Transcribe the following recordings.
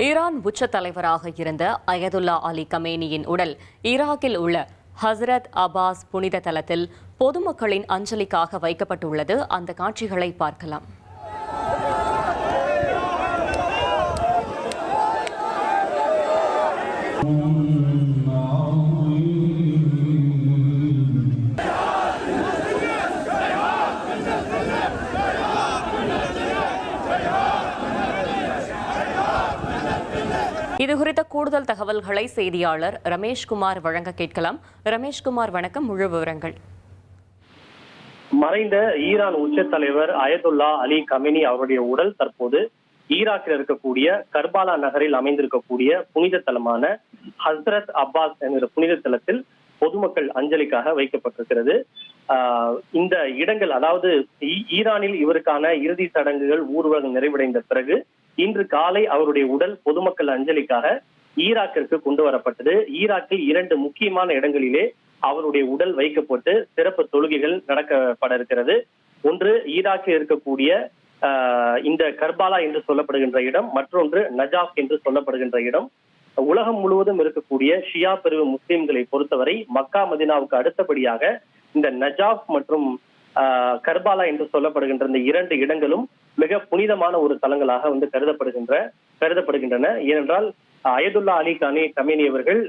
Iran உச்ச தலைவராக இருந்த அயதுல்லா அலி கமேனியின் உடல் ஈராக்கில் உள்ள ஹஸ்ரத் அப்பாஸ் புனித தலத்தில் பொதுமக்களின் அஞ்சலிக்காக வைக்கப்பட்டுள்ளது. அந்த காட்சிகளை பார்க்கலாம். இது குறித்த கூடுதல் தகவல்களை செய்தியாளர் ரமேஷ்குமார் வழங்க கேட்கலாம். ரமேஷ்குமார், வணக்கம். முழு விவரங்கள். மறைந்த ஈரான் உச்ச தலைவர் அயதுல்லா அலி கமேனி அவருடைய உடல் தற்போது ஈராக்கில் இருக்கக்கூடிய கர்பாலா நகரில் அமைந்திருக்கக்கூடிய புனித தலமான ஹஸ்ரத் அப்பாஸ் என்கிற புனித தலத்தில் பொதுமக்கள் அஞ்சலிக்காக வைக்கப்பட்டிருக்கிறது. இந்த இடங்கள், அதாவது ஈரானில் இவருக்கான இறுதி சடங்குகள் ஊர்வலம் நிறைவடைந்த பிறகு இன்று காலை அவருடைய உடல் பொதுமக்கள் அஞ்சலிக்காக ஈராக்கிற்கு கொண்டு வரப்பட்டது. ஈராக்கில் 2 முக்கியமான இடங்களிலே அவருடைய உடல் வைக்கப்பட்டு சிறப்பு தொழுகைகள் நடக்கப்பட இருக்கிறது. ஒன்று ஈராக்கில் இருக்கக்கூடிய இந்த கர்பாலா என்று சொல்லப்படுகின்ற இடம், மற்றொன்று நஜாஃப் என்று சொல்லப்படுகின்ற இடம். உலகம் முழுவதும் இருக்கக்கூடிய ஷியா பிரிவு முஸ்லிம்களை பொறுத்தவரை மக்கா மதினாவுக்கு அடுத்தபடியாக இந்த நஜாஃப் மற்றும் கர்பாலா என்று சொல்லப்படுகின்ற இந்த 2 இடங்களும் மிக புனிதமான ஒரு தலங்களாக கருதப்படுகின்றன. ஏனென்றால் அயதுல்லா அலி கமேனி அவர்கள்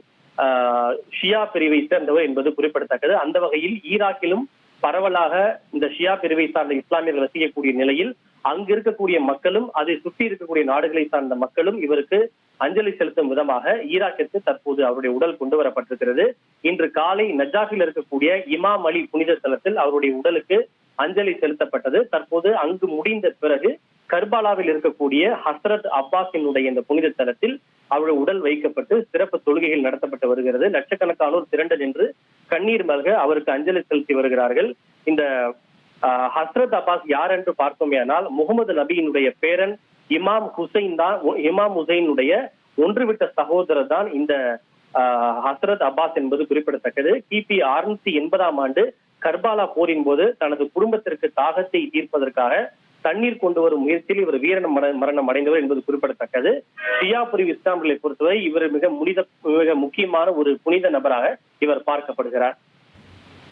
ஷியா பிரிவை சேர்ந்தவர் என்பது குறிப்பிடத்தக்கது. அந்த வகையில் ஈராக்கிலும் பரவலாக இந்த ஷியா பிரிவை சார்ந்த இஸ்லாமியர்கள் வசிக்கக்கூடிய நிலையில் அங்கு இருக்கக்கூடிய மக்களும் அதை சுற்றி இருக்கக்கூடிய நாடுகளை சார்ந்த மக்களும் இவருக்கு அஞ்சலி செலுத்தும் விதமாக ஈராக்கிற்கு தற்போது அவருடைய உடல் கொண்டு வரப்பட்டிருக்கிறது. இன்று காலை நஜாஃபில் இருக்கக்கூடிய இமாம் அலி புனித தலத்தில் அவருடைய உடலுக்கு அஞ்சலி செலுத்தப்பட்டது. தற்போது அங்கு முடிந்த பிறகு கர்பாலாவில் இருக்கக்கூடிய ஹஸ்ரத் அப்பாஸினுடைய இந்த புனித தலத்தில் அவருடைய உடல் வைக்கப்பட்டு சிறப்பு தொழுகைகள் நடத்தப்பட்டு வருகிறது. லட்சக்கணக்கானோர் திரண்டு நின்று கண்ணீர் மல்க அவருக்கு அஞ்சலி செலுத்தி வருகிறார்கள். இந்த ஹஸ்ரத் அப்பாஸ் யார் என்று பார்த்தோமேயானால் முகமது நபியினுடைய பேரன் இமாம் ஹுசைனுடைய ஒன்றுவிட்ட சகோதரர் தான் இந்த ஹஸ்ரத் அப்பாஸ் என்பது குறிப்பிடத்தக்கது. கிபி 680ஆம் ஆண்டு கர்பாலா போரின் போது தனது குடும்பத்திற்கு தாகத்தை தீர்ப்பதற்காக தண்ணீர் கொண்டு வரும் முயற்சியில் இவர் மரணம் அடைந்தவர் என்பது குறிப்பிடத்தக்கது. ஷியா பிரிவு இஸ்லாமியர்களை பொறுத்தவரை இவர் மிக முக்கியமான ஒரு புனித நபராக இவர் பார்க்கப்படுகிறார்.